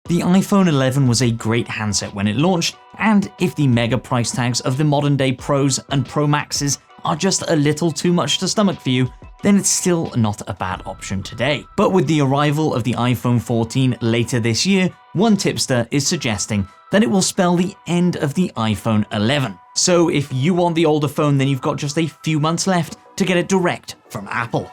The iPhone 11 was a great handset when it launched, and if the mega price tags of the modern day Pros and Pro Maxes are just a little too much to stomach for you, then it's still not a bad option today. But with the arrival of the iPhone 14 later this year, one tipster is suggesting that it will spell the end of the iPhone 11. So if you want the older phone, then you've got just a few months left to get it direct from Apple.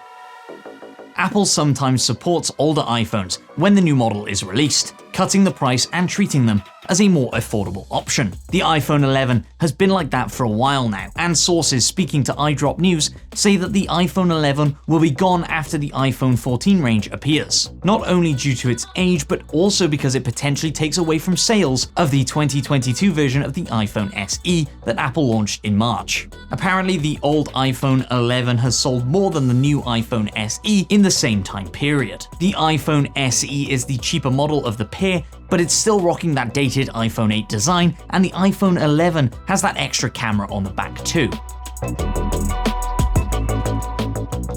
Apple sometimes supports older iPhones when the new model is released, cutting the price and treating them as a more affordable option. The iPhone 11 has been like that for a while now, and sources speaking to iDrop News say that the iPhone 11 will be gone after the iPhone 14 range appears, not only due to its age but also because it potentially takes away from sales of the 2022 version of the iPhone SE that Apple launched in March. Apparently, the old iPhone 11 has sold more than the new iPhone SE in the same time period. The iPhone SE is the cheaper model of the pair, but it's still rocking that dated iPhone 8 design, and the iPhone 11 has that extra camera on the back too.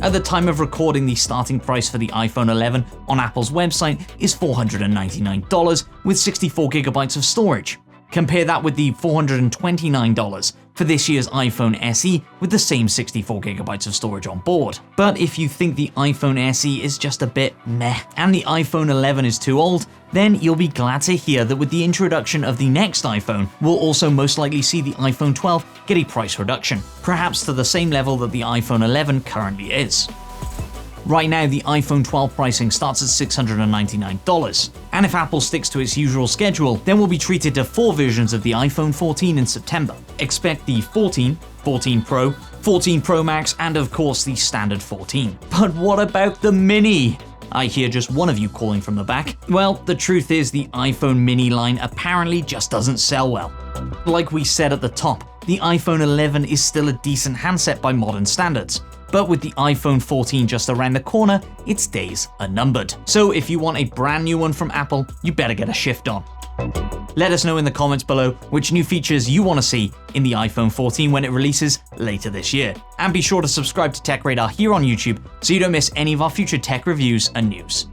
At the time of recording, the starting price for the iPhone 11 on Apple's website is $499 with 64GB of storage. Compare that with the $429 for this year's iPhone SE with the same 64GB of storage on board. But if you think the iPhone SE is just a bit meh and the iPhone 11 is too old, then you'll be glad to hear that with the introduction of the next iPhone, we'll also most likely see the iPhone 12 get a price reduction, perhaps to the same level that the iPhone 11 currently is. Right now, the iPhone 12 pricing starts at $699, and if Apple sticks to its usual schedule, then we'll be treated to 4 versions of the iPhone 14 in September. Expect the 14, 14 Pro, 14 Pro Max, and of course the standard 14. But what about the Mini? I hear just one of you calling from the back. Well, the truth is the iPhone Mini line apparently just doesn't sell well. Like we said at the top, the iPhone 11 is still a decent handset by modern standards. But with the iPhone 14 just around the corner, its days are numbered. So if you want a brand new one from Apple, you better get a shift on. Let us know in the comments below which new features you want to see in the iPhone 14 when it releases later this year. And be sure to subscribe to TechRadar here on YouTube so you don't miss any of our future tech reviews and news.